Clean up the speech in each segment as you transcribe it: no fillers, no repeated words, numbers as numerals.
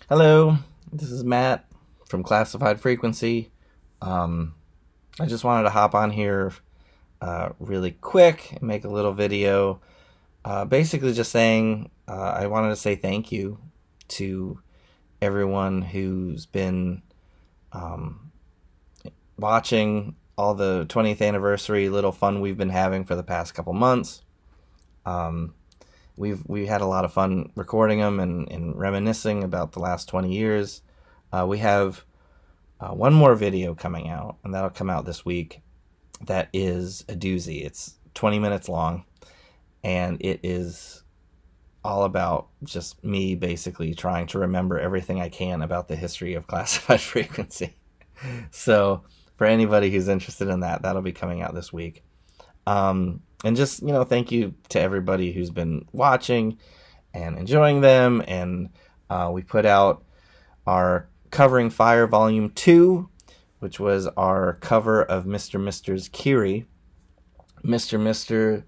Hello, this is Matt from Classified Frequency. I just wanted to hop on here really quick and make a little video. Basically, just saying I wanted to say thank you to everyone who's been um, watching all the 20th anniversary little fun we've been having for the past couple months. Um, we had a lot of fun recording them and reminiscing about the last 20 years. We have one more video coming out, and that'll come out this week. That is a doozy. It's 20 minutes long, and it is all about just me basically trying to remember everything I can about the history of classified frequency. So, for anybody who's interested in that, that'll be coming out this week. And just, thank you to everybody who's been watching and enjoying them. And we put out our Covering Fire Volume 2, which was our cover of Mr. Mister's Kiri. Mr. Mister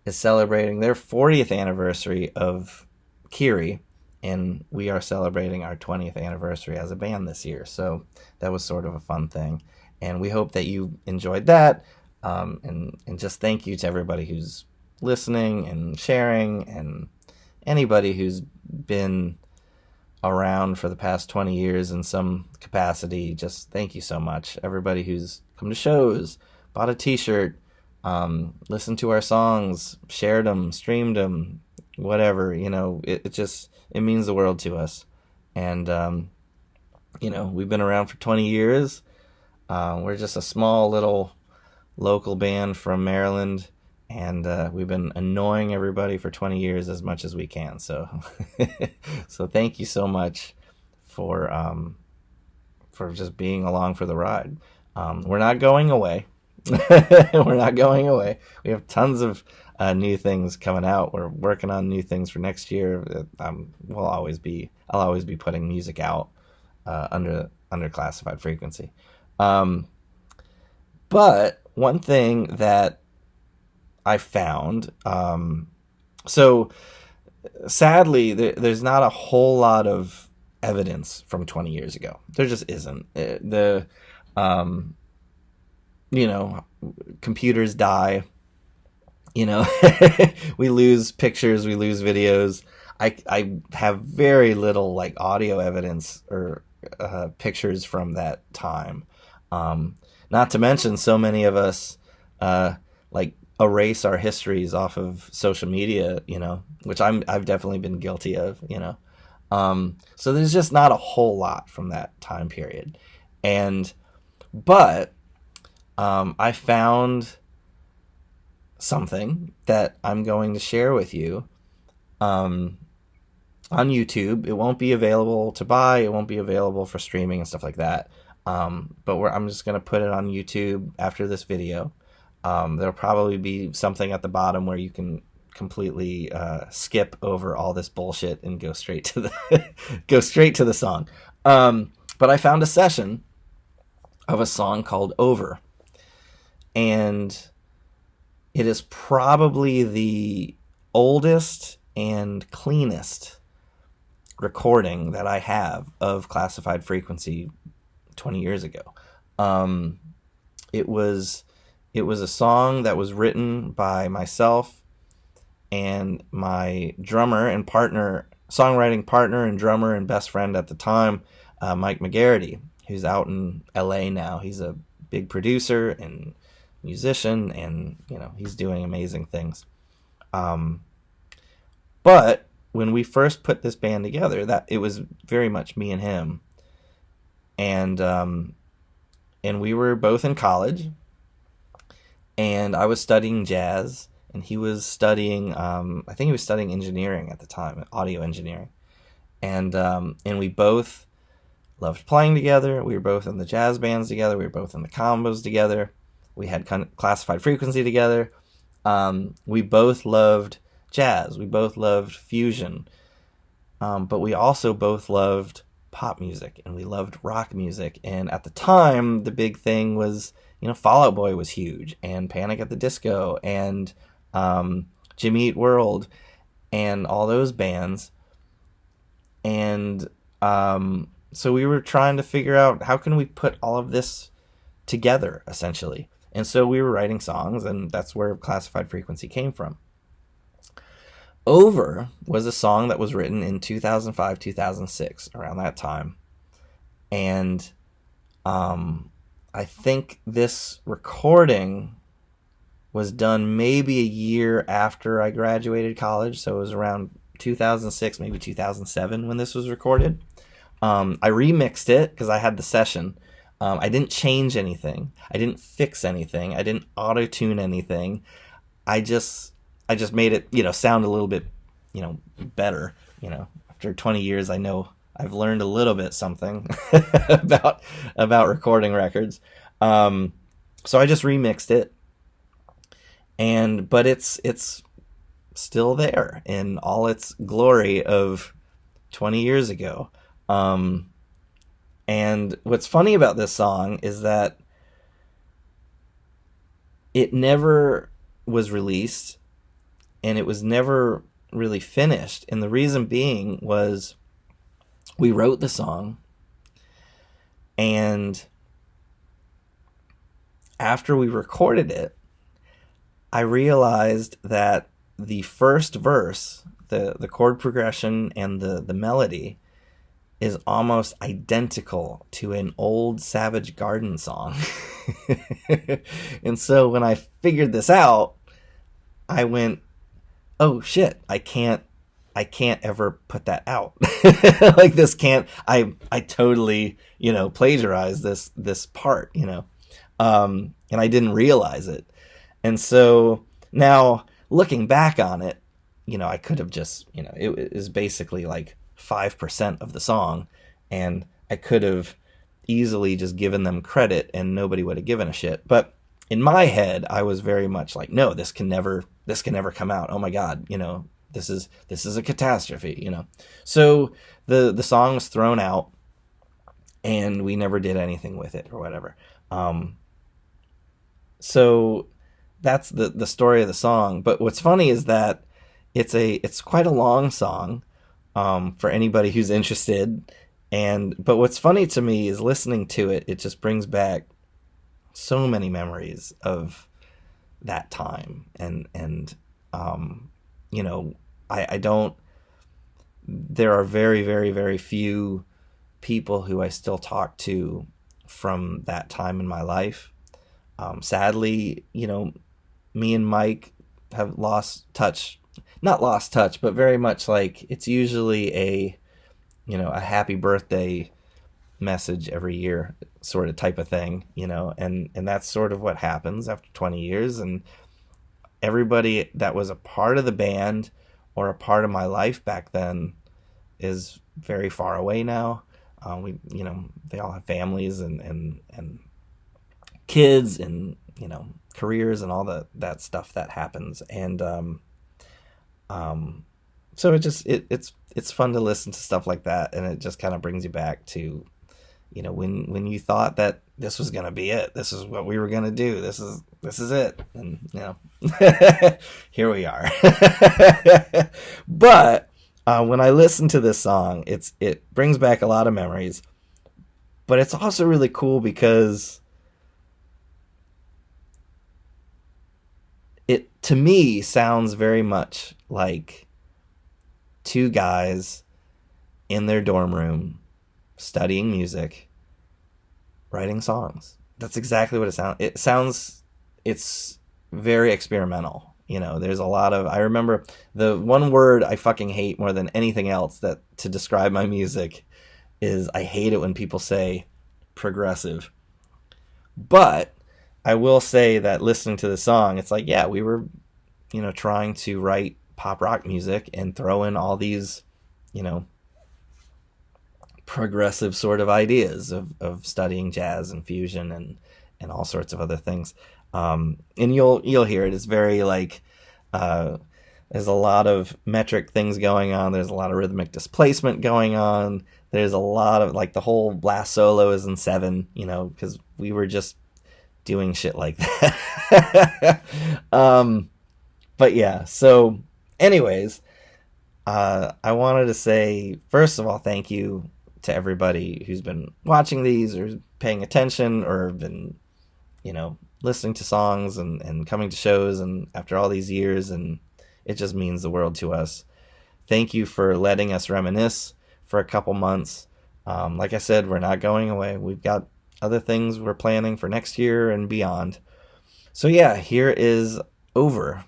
is celebrating their 40th anniversary of Kiri, and we are celebrating our 20th anniversary as a band this year. So that was sort of a fun thing. And we hope that you enjoyed that. And just thank you to everybody who's listening and sharing, and anybody who's been around for the past 20 years in some capacity. Just thank you so much. Everybody who's come to shows, bought a t-shirt, listened to our songs, shared them, streamed them, whatever, it means the world to us. And, we've been around for 20 years. We're just a small little local band from Maryland, and we've been annoying everybody for 20 years as much as we can. So, so thank you so much for just being along for the ride. We're not going away. We're not going away. We have tons of new things coming out. We're working on new things for next year. I'll always be putting music out under Classified Frequency. But one thing that I found, so sadly, there's not a whole lot of evidence from 20 years ago. There just isn't. Computers die. We lose pictures, we lose videos. I have very little audio evidence or pictures from that time. Not to mention, so many of us erase our histories off of social media, which I've definitely been guilty of, So there's just not a whole lot from that time period, but I found something that I'm going to share with you on YouTube. It won't be available to buy. It won't be available for streaming and stuff like that. But I'm just going to put it on YouTube after this video. There'll probably be something at the bottom where you can completely skip over all this bullshit and go straight to the song. But I found a session of a song called Over, and it is probably the oldest and cleanest recording that I have of Classified Frequency 20 years ago. It was a song that was written by myself and my drummer and songwriting partner and drummer and best friend at the time, Mike McGarity, who's out in LA now. He's a big producer and musician, and he's doing amazing things. But when we first put this band together, that it was very much me and him. And we were both in college, and I was studying jazz, and he was studying, I think he was studying engineering at the time, audio engineering. And we both loved playing together. We were both in the jazz bands together. We were both in the combos together. We had Classified Frequency together. We both loved jazz. We both loved fusion. But we also both loved pop music, and we loved rock music. And at the time, the big thing was, Fall Out Boy was huge, and Panic at the Disco, and Jimmy Eat World, and all those bands. And So we were trying to figure out how can we put all of this together, essentially. And so we were writing songs, and that's where Classified Frequency came from. Over was a song that was written in 2005, 2006, around that time. And I think this recording was done maybe a year after I graduated college. So it was around 2006, maybe 2007 when this was recorded. I remixed it because I had the session. I didn't change anything. I didn't fix anything. I didn't auto-tune anything. I just made it, sound a little bit, better. After 20 years, I know I've learned a little bit something about recording records. So I just remixed it, but it's still there in all its glory of 20 years ago. And what's funny about this song is that it never was released, and it was never really finished. And the reason being was we wrote the song, and after we recorded it, I realized that the first verse, the chord progression and the melody, is almost identical to an old Savage Garden song. And so when I figured this out, I went, oh shit, I can't ever put that out. Like this can't, I totally, plagiarized this part, and I didn't realize it. And so now looking back on it, I could have just, it is basically like 5% of the song, and I could have easily just given them credit and nobody would have given a shit. But in my head, I was very much like, no, this can never come out. Oh my God, this is a catastrophe, So the song was thrown out, and we never did anything with it or whatever. So that's the story of the song. But what's funny is that it's quite a long song. For anybody who's interested. But what's funny to me is listening to it, it just brings back so many memories of that time. I don't, there are very, very, very few people who I still talk to from that time in my life. Sadly, me and Mike have lost touch. Not lost touch, but very much like it's usually a happy birthday message every year sort of type of thing, and that's sort of what happens after 20 years. And everybody that was a part of the band or a part of my life back then is very far away now. They all have families and kids and, careers and all that stuff that happens. And, so it's fun to listen to stuff like that, and it just kind of brings you back to, when you thought that this was gonna be it, this is what we were gonna do, this is it, and here we are. But when I listen to this song, it brings back a lot of memories, but it's also really cool because it, to me, sounds very much like two guys in their dorm room studying music, writing songs. That's exactly what it sounds. It's very experimental. There's a lot of, I remember the one word I fucking hate more than anything else that to describe my music is I hate it when people say progressive. But I will say that listening to the song, it's like, yeah, we were, trying to write pop rock music and throw in all these, progressive sort of ideas of studying jazz and fusion and all sorts of other things. And you'll hear it. It's very like, there's a lot of metric things going on. There's a lot of rhythmic displacement going on. There's a lot of, like, the whole blast solo is in 7, because we were just doing shit like that. But yeah, so anyways, I wanted to say, first of all, thank you to everybody who's been watching these or paying attention or been, listening to songs and coming to shows and after all these years, and it just means the world to us. Thank you for letting us reminisce for a couple months. Like I said, we're not going away. We've got other things we're planning for next year and beyond. So yeah, here is Over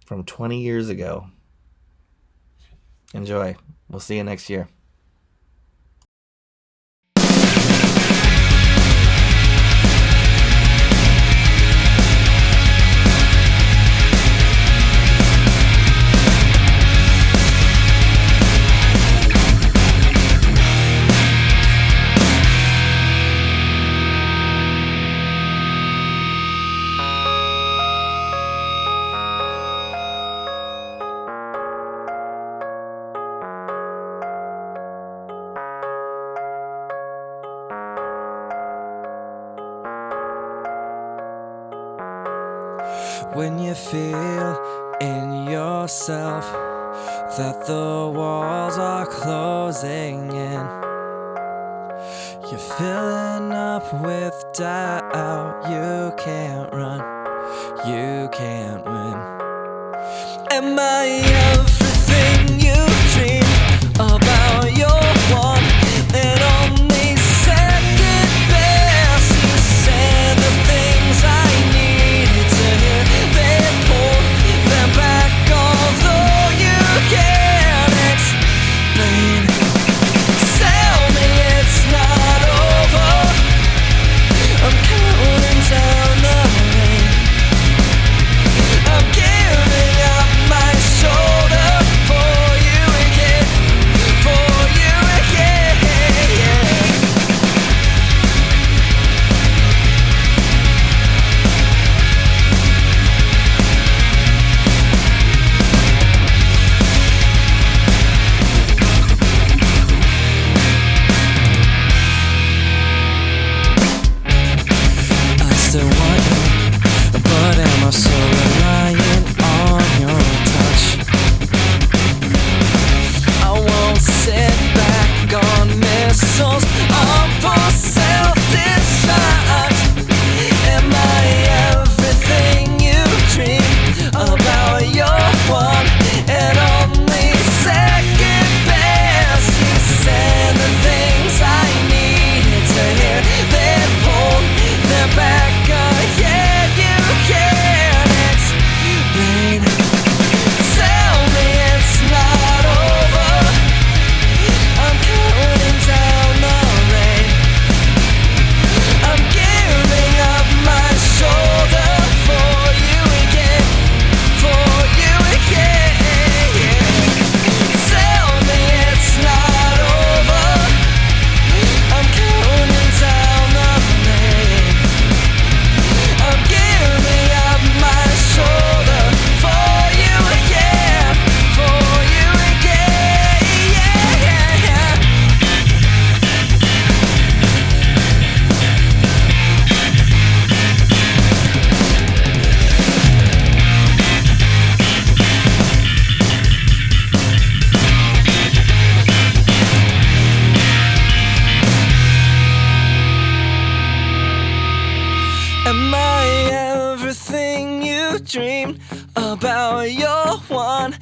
from 20 years ago. Enjoy. We'll see you next year. When you feel in yourself that the walls are closing in, you're filling up with doubt. You can't run, you can't win. Am I everything you dream about? Your one and only second best. You said the things I needed to hear. They pulled them back, although you can't explain. Tell me it's not over. I'm counting down the rain. I'm giving up my shoulder for you again, for you again, yeah. I still want you, but am I so reliant on your touch? I won't sit back on missiles, on for self-destruct. Am I everything you dream about? Your one and only second best. You said the things I needed to hear. They pulled them back again. You can't explain. Tell me it's not over. I'm counting down the rain. I'm giving up my shoulder for you again, for you again, yeah. Tell me it's not over. I'm counting down the rain. I'm giving up my shoulder for you again, for you again, yeah. Am I everything you dreamed about? Your one